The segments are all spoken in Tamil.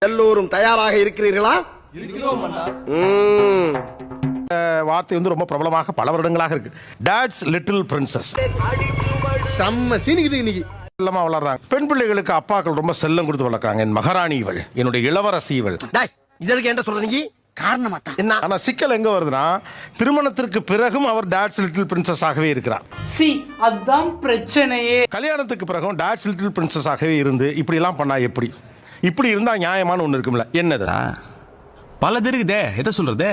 எல்லோரும் தயாராக இருக்கிறீர்களா? வார்த்தை வந்து ரொம்ப பிரபலமாக பல வருடங்களாக இருக்கு. Tots little princess. செம்ம சீனிக்குது இன்னைக்கு. செல்லமா வளர்றாங்க. பெண் பிள்ளைகளுக்கு அப்பாக்கள் ரொம்ப செல்லம் கொடுத்து வளர்க்காங்க. என் மகாராணி இவள், என்னுடைய இளவரசி இவள். இதற்கு என்ன சொல்றீங்க? காரணமா தான். ஆனா சிக்கல் எங்க வருதுன்னா, திருமணத்திற்கு பிறகும் அவர் டாட்ஸ் லிட்டில் பிரின்சஸ் ஆகவே இருக்கிறார். அதான் பிரச்சனையே. கல்யாணத்துக்கு பிறகும் டாட்ஸ் லிட்டில் பிரின்சஸ் ஆகவே இருந்து இப்படி எல்லாம் பண்ணா எப்படி? இப்படி இருந்தா நியாயமான ஒண்ணு இருக்கும்ல. என்னது? பல இருக்குதே, எதை சொல்றது?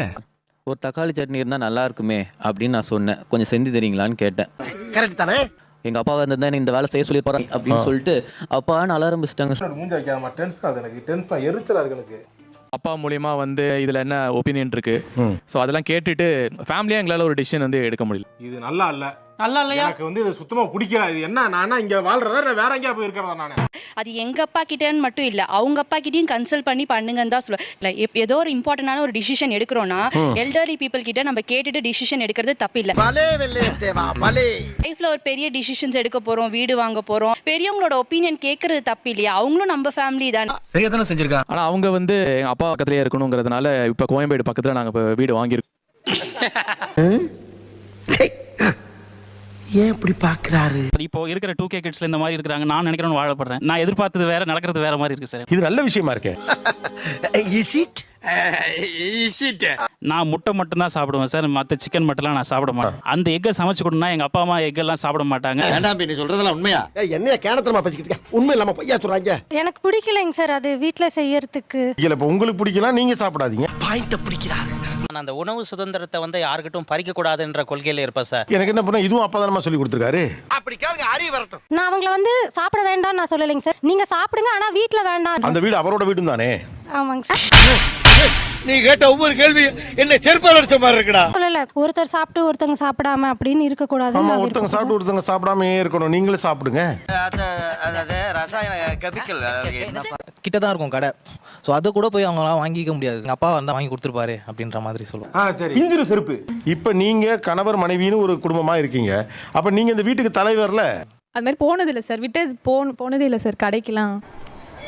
ஒரு தக்காளி சட்னி இருந்தா நல்லா இருக்குமே அப்படின்னு நான் சொன்னேன். கொஞ்சம் செஞ்சு தரீங்களான்னு கேட்டேன். கரெக்ட் தானே? எங்க அப்பா வந்து இந்த வேலை செய்ய சொல்லி போறாங்க அப்படின்னு சொல்லிட்டு அப்பான்னு அலற ஆரம்பிச்சிட்டாங்க. அப்பா மூலியமா வந்து இதுல என்ன ஒப்பீனியன் இருக்கு, சோ அதெல்லாம் கேட்டுட்டு ஃபேமிலியா எங்களால ஒரு டிசிஷன் வந்து எடுக்க முடியல. இது நல்லா இல்ல, நல்லா இல்லையா? எனக்கு வந்து இது சுத்தமா பிடிக்கல. இது என்ன, நான் இங்க வாழ்றதா வேற எங்கேயா போய் இருக்கிறதா? நானு அது எங்க அப்பா கிட்டன்னு மட்டும் இல்ல, அவங்க அப்பா கிட்டயும் கன்சல்ட் பண்ணி பண்ணுங்கன்னு தான் சொல்லுவேன். ஏதோ ஒரு இம்பார்ட்டன்டான ஒரு டிசிஷன் எடுக்கிறோம்னா எல்டர்லி பீப்புள் கிட்ட நம்ம கேட்டுட்டு டிசிஷன் எடுக்கிறது தப்பு இல்ல. லைஃப்ல ஒரு பெரிய டிசிஷன்ஸ் எடுக்க போறோம், வீடு வாங்க போறோம், பெரியவங்களோட ஒப்பீனியன் கேட்கறது தப்பு இல்லையா? அவங்களும் நம்ம ஃபேமிலி தான். சரியா தானே செஞ்சிருக்காங்க. ஆனா அவங்க வந்து எங்க அப்பா பக்கத்துலயே இருக்கணுங்கிறதுனால இப்ப கோயம்பேடு பக்கத்துல நாங்க இப்ப வீடு வாங்கியிருக்கோம். ஏன் இப்படி பாக்குறாரு? இப்போ இருக்கிற 2K கிட்ஸ்ல இந்த மாதிரி இருக்காங்க. நான் நினைக்கிறேன்னு வாழப்படுறேன். நான் எதிர்பார்த்தது வேற, நடக்கிறது வேற மாதிரி இருக்கு சார். இது நல்ல விஷயமா இருக்கு. நான் முட்டை மட்டும் தான் சாப்பிடுவேன் சார், மற்ற சிக்கன் மட்டும்லாம் நான் சாப்பிட மாட்டேன். அந்த எக்கை சமைச்சு கொடுனா எங்க அப்பா அம்மா எக் எல்லாம் சாப்பிட மாட்டாங்க. நீ சொல்றதெல்லாம் உண்மையா? என்னைய கேனத்தனமா பேசிக்கிட்டு உண்மை இல்லாம பொய்யா சொல்றாங்க. எனக்கு பிடிக்கலைங்க சார் அது வீட்டுல செய்யறதுக்கு. இல்ல இப்ப உங்களுக்கு பிடிக்கலாம், நீங்க சாப்பிடாதீங்க. பாயிண்ட பிடிக்கிறாரு. அந்த உணவு சுதந்திரத்தை வந்து யாருக்கிட்டும் பறிக்க கூடாதுன்ற கொள்கையில இருப்பேன் சார். எனக்கு என்ன பண்ண, இதுவும் அப்பா தானமா சொல்லி கொடுத்துருக்காரு. அப்படி கேளுங்க, அறிவு வரட்டும். நான் அவங்கள வந்து சாப்பிட வேண்டாம் நான் சொல்லலைங்க சார். நீங்க சாப்பிடுங்க, ஆனா வீட்டுல வேண்டாம். அந்த வீடு அவரோட வீடும் தானே. ஆமாங்க சார். நீ கேட்ட ஒவ்வொரு கேள்வி என்ன செருப்பால் அடிச்ச மாதிரி இருக்குடா. சொல்லல, ஒருத்தர் சாப்பிட்டு ஒருத்தங்க சாப்பிடாம அப்படின்னு இருக்க கூடாது. ஆமா, ஒருத்தங்க சாப்பிட்டு ஒருத்தங்க சாப்பிடாம இருக்கணும். நீங்களே சாப்பிடுங்க. அதாவது ரசாயன கெமிக்கல் கிட்ட தான் இருக்கும் கடை. ஸோ அதை கூட போய் அவங்களாம் வாங்கிக்க முடியாது. எங்கள் அப்பா வந்தால் வாங்கி கொடுத்துருப்பாரு அப்படின்ற மாதிரி சொல்லுவோம். பிஞ்சிரு செருப்பு. இப்ப நீங்க கணவர் மனைவின்னு ஒரு குடும்பமா இருக்கீங்க. அப்ப நீங்க இந்த வீட்டுக்கு தலைவர்ல. அது மாதிரி போனது இல்லை சார், விட்டு போனதே இல்லை சார் கடைக்கெல்லாம்.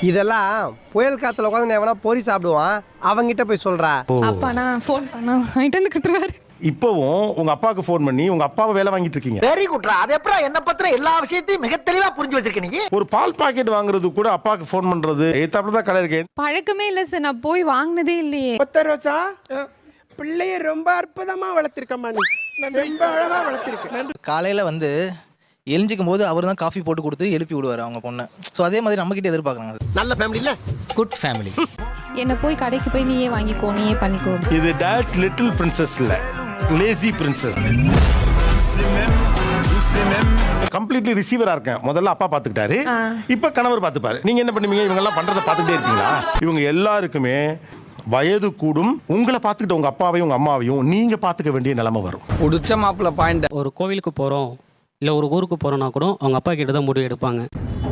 இதெல்லாம் புயல் காத்துல உட்காந்து எவனா பொறி சாப்பிடுவான், அவங்கிட்ட போய் சொல்றா. அப்பா நான் ஃபோன் பண்ணா வாங்கிட்டு வந்து கொடுத்துருவாரு. இப்பவும் உங்க அப்பாவுக்கு ஃபோன் பண்ணி உங்க அப்பாவை வேலை வாங்கிட்டு இருக்கீங்க. வெரி குட்ரா. அது எப்பறம் என்ன பத்திர எல்லா விஷயத்தையும் மிக தெளிவா புரிஞ்சு வச்சிருக்க நீ. ஒரு பால் பாக்கெட் வாங்குறது கூட அப்பாவுக்கு ஃபோன் பண்றது ஏத்தாப்புல தான் கடை இருக்கேன். பழக்கமே இல்லை சார், நான் போய் வாங்கினதே இல்லையே. ரோசா பிள்ளைய ரொம்ப அற்புதமா வளர்த்திருக்கமா, நீ ரொம்ப அழகா வளர்த்திருக்க. காலையில் வந்து எழுஞ்சிக்கும் போது அவர் தான் காஃபி போட்டு கொடுத்து எழுப்பி விடுவார் அவங்க பொண்ணை. ஸோ அதே மாதிரி நம்மக்கிட்ட எதிர்பார்க்குறாங்க. நல்ல ஃபேமிலி இல்ல, குட் ஃபேமிலி. என்ன போய் கடைக்கு போய் நீயே வாங்கிக்கோ, நீயே பண்ணிக்கோ. இது டாட்ஸ் லிட்டில் பிரின்சஸ் இல்ல, லேசி பிரின்சஸ். கம்ப்ளீட்லி ரிசீவரா இருக்கேன். முதல்ல அப்பா பாத்துக்கிட்டாரு, இப்ப கணவர் பாத்துப்பாரு. நீங்க என்ன பண்ணுவீங்க? இவங்க எல்லாம் பண்றதை பாத்துக்கிட்டே இருக்கீங்களா? இவங்க எல்லாருக்குமே வயது கூடும். உங்களை பாத்துக்கிட்ட உங்க அப்பாவையும் உங்க அம்மாவையும் நீங்க பாத்துக்க வேண்டிய நிலைமை வரும். உடிச்ச மாப்பிள்ள பாயிண்ட். ஒரு கோவிலுக்கு போறோம் இல்ல ஒரு ஊருக்கு போறோம்னா கூட அவங்க அப்பா கிட்ட தான் முடிவு எடுப்பாங்க.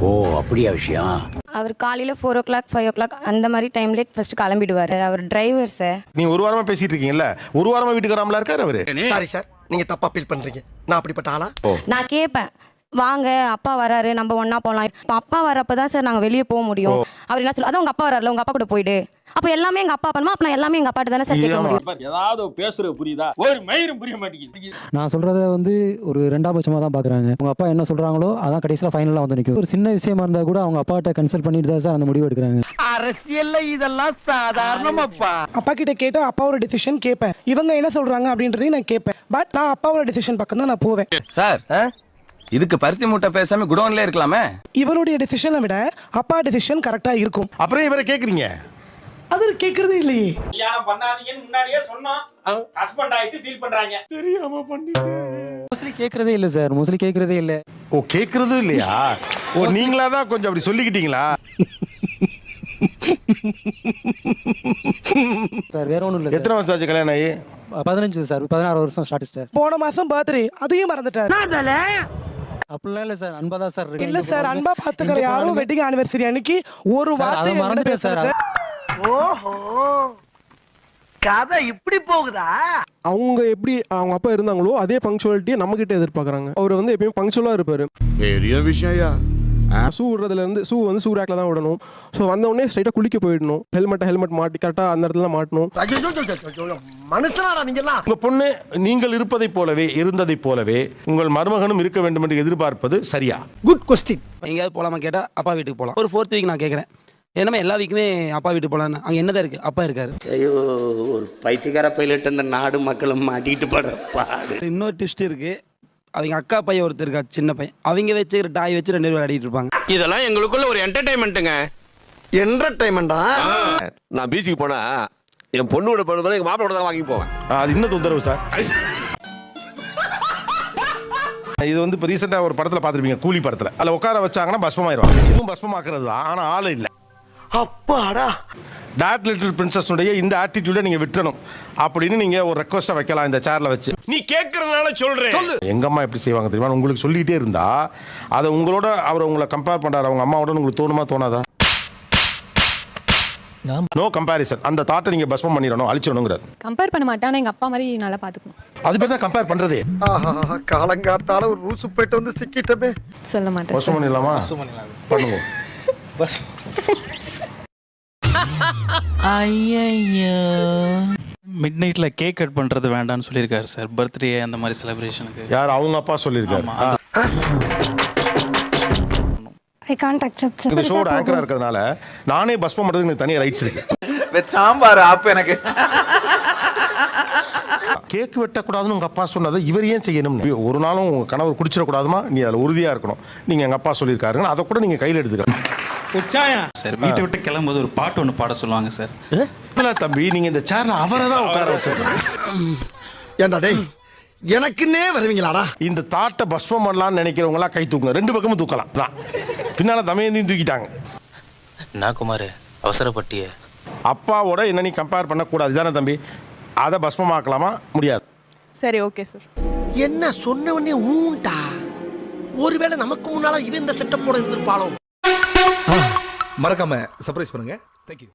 ஓ, அப்படியா விஷயம்? அவர் காலையில 4 o'clock 5 o'clock அந்த மாதிரி டைம்ல ஃபர்ஸ்ட் கிளம்பிடுவாரு. அவர் டிரைவர் சார். நீ ஒரு வாரமா பேசிட்டு இருக்கீங்கல்ல, ஒரு வாரமா வீட்டுக்கு வராமலா இருக்காரு அவரு. சாரி சார், நீங்க தப்பா ஃபீல் பண்றீங்க. நான் அப்படிப்பட்ட ஆளா? நான் கேட்பேன், வாங்க அப்பா வராரு நம்ம ஒண்ணா போலாம். அப்பா வரப்பதான் சார் நாங்க வெளியே போக முடியும். அவர் என்ன சொல்ல, அதான் உங்க அப்பா வராருல, உங்க அப்பா கூட போயிடு. அப்ப எல்லாமே எங்க அப்பா பண்ணுமா, அப்ப நான் எல்லாமே எங்க அப்பாட்ட தானே சார் கேட்க முடியும். ஏதாவது பேசுறது புரியுதா? ஒரு மயிரும் புரிய மாட்டேங்குது. நான் சொல்றத வந்து ஒரு ரெண்டாம் பட்சமா தான் பாக்குறாங்க. உங்க அப்பா என்ன சொல்றாங்களோ அதான் கடைசியில ஃபைனலா வந்து நிக்கும். ஒரு சின்ன விஷயமா இருந்தா கூட அவங்க அப்பாட்ட கன்சல்ட் பண்ணிட்டு தான் சார் அந்த முடிவு எடுக்கிறாங்க. அரசியல்ல இதெல்லாம் சாதாரணமாப்பா. அப்பா கிட்ட கேட்டா அப்பாவோட டிசிஷன் கேட்பேன், இவங்க என்ன சொல்றாங்க அப்படின்றதையும் நான் கேட்பேன். பட் நான் அப்பாவோட டிசிஷன் பக்கம் தான் நான் போவேன். சார், இதுக்கு பருத்தி மூட்டை பேசாம குடோன்ல இருக்கலாமே. இவருடைய டிசிஷனை விட அப்பா டிசிஷன் கரெக்டா இருக்கும். அப்புறம் இவரை கேக்குறீங்க? அது கேக்குறதே இல்லையே. கல்யாணம் பண்ணாதீங்கன்னு முன்னாடியே சொன்னோம். ஹஸ்பண்ட் ஆயிட்டு ஃபீல் பண்றாங்க. தெரியாம பண்ணிட்டேன். மோஸ்ட்லி கேக்குறதே இல்ல சார், மோஸ்ட்லி கேக்குறதே இல்ல. ஓ, கேக்குறதும் இல்லையா? ஓ, நீங்களா தான் கொஞ்சம் அப்படி சொல்லிக்கிட்டீங்களா? சார் வேற ஒண்ணும் இல்ல. எத்தனை வருஷம் ஆச்சு கல்யாணம் ஆகி? 15 சார், 16 வருஷம் ஸ்டார்ட் சார். போன மாசம் பர்த்டே, அதையும் மறந்துட்டாரு. அப்படிலாம் இல்ல சார், அன்பா தான் சார் இருக்கு. இல்ல சார், அன்பா பாத்துக்கற யாரும் வெட்டிங் ஆனிவர்சரி அன்னைக்கு ஒரு வார்த்தை மறந்துட்டேன் சார். ஓஹோ, கதை இப்படி போகுதா? அவங்க எப்படி அவங்க அப்பா இருந்தாங்களோ அதே பங்க்சுவாலிட்டியை நம்ம கிட்ட எதிர்பார்க்கறாங்க. அவர் வந்து எப்பயும் பங்க்சுவலா இருப்பாரு. பெரிய விஷயம்யா. ஷூ விடுறதுலேருந்து ஷூ வந்து ஷூ ரேக்கில் தான் விடணும். ஸோ வந்த உடனே ஸ்ட்ரைட்டாக குளிக்க போயிடணும். ஹெல்மெட் மாட்டி கரெக்டாக அந்த இடத்துல மாட்டணும். மனுஷனாடா நீங்கெல்லாம். உங்க பொண்ணு நீங்கள் இருப்பதைப் போலவே இருந்ததைப் போலவே உங்கள் மருமகனும் இருக்க வேண்டும் என்று எதிர்பார்ப்பது சரியா? Good question. எங்கேயாவது போகலாமா கேட்டால் அப்பா வீட்டுக்கு போகலாம். ஒரு 4th வீக் நான் கேட்குறேன், என்னமே எல்லா வீக்குமே அப்பா வீட்டுக்கு போகலான்னு. அங்கே என்னதான் இருக்குது, அப்பா இருக்காரு. ஐயோ ஒரு பைத்தியக்கார பைலட் இந்த நாடு மக்களும் மாட்டிட்டு படுறப்பா. இன்னொரு ட்விஸ்ட் இருக்குது, அவங்க அக்கா பையன் ஒருத்தர் இருக்கா, சின்ன பையன், அவங்க வச்சுக்கிற டாய் வச்சு 2 பேரும் விளையாடிட்டு இருப்பாங்க. இதெல்லாம் எங்களுக்குள்ள ஒரு என்டர்டைன்மெண்ட்டுங்க. என்டர்டைன்மெண்டா? நான் பீச்சுக்கு போனா என் பொண்ணோட பொண்ணு எங்க மாப்பிளோட தான் வாங்கி போவேன். அது இன்னும் தொந்தரவு சார். இது வந்து இப்போ ரீசெண்டாக ஒரு படத்தில் பார்த்துருப்பீங்க, கூலி படத்தில். அதில் உட்கார வச்சாங்கன்னா பஸ்பமாயிருவாங்க. இதுவும் பஸ்பமாக்குறது தான், ஆனால் ஆள் இல்லை. அப்பாடா. டாட் லிட்டில் பிரின்சஸ்னுடைய இந்த ஆட்டிடியூடை நீங்கள் விட்டுறணும் அப்படின்னு நீங்கள் ஒரு ரெக்வஸ்ட்டை வைக்கலாம் இந்த சேரில் வச்சு. நீ கேட்கறதுனால சொல்றேன். எங்கள் அம்மா எப்படி செய்வாங்க தெரியுமா? உங்களுக்கு சொல்லிக்கிட்டே இருந்தா அதை உங்களோட அவர் உங்களை கம்பேர் பண்ணுறாரு அவங்க அம்மாவோட உங்களுக்கு தோணுமா தோணாதா? No comparison. அந்த தாட்டை நீங்கள் பஸ்பம் பண்ணிடணும், அழிச்சிடணுங்கிறார். கம்பேர் பண்ண மாட்டேன், ஆனால் எங்கள் அப்பா மாதிரி நல்லா பார்த்துக்கணும். அது பேர் தான் கம்பேர் பண்ணுறதே. காலங்காத்தால ஒரு ரூசு போயிட்டு வந்து சிக்கிட்டமே. சொல்ல மாட்டேன். பஸ்பம் பண்ணிடலாமா? பண்ணுங்க. பஸ் மிட் நைட்ல கேக் கட் பண்றது வேண்டாம்னு சொல்லியிருக்காரு சார், பர்த்டே அந்த மாதிரி செலிப்ரேஷனுக்கு. யார்? அவங்க அப்பா சொல்லியிருக்காரு. I can't accept. இந்த ஷோட ஆங்கரா இருக்கிறதுனால நானே பஸ்பம் பண்றதுக்கு எனக்கு தனியாக ரைட்ஸ் இருக்கு. சாம்பார் அப்ப எனக்கு கேக் வெட்டக்கூடாதுன்னு உங்க அப்பா சொன்னதை இவர் ஏன் செய்யணும்? ஒரு நாளும் உங்க கணவர் குடிச்சிடக்கூடாதுமா, நீ அதில் உறுதியா இருக்கணும். நீங்க எங்க அப்பா சொல்லியிருக்காருங்க, அதை கூட நீங்க கையில் எடுத்துக்கலாம் சார். வீட்டை விட்டு கிளம்பும்போது ஒரு பாட்டு ஒன்று பாட சொல்லுவாங்க சார். இல்ல தம்பி, நீங்க இந்த சேர்ல அவரை தான் உட்கார வச்சிருக்கீங்க. ஏண்டா டேய், எனக்குன்னே வருவீங்களாடா? இந்த தாட்டை பஸ்பம் பண்ணலாம்னு நினைக்கிறவங்க எல்லாம் கை தூக்குங்க. 2 பக்கமும் தூக்கலாம் தான். பின்னால தமையந்தையும் தூக்கிட்டாங்க. நான் குமார் அவசரப்பட்டிய அப்பாவோட என்ன நீ கம்பேர் பண்ணக்கூடாது தானே தம்பி? அதை பஸ்பமாக்கலாமா? முடியாது. சரி, ஓகே சார். என்ன சொன்ன உடனே ஊண்டா? ஒருவேளை நமக்கு முன்னால இவன் இந்த செட்டப்போட இருந்திருப்பாளோ? மறக்காம சர்ப்ரைஸ் பண்ணுங்க. தேங்க்யூ.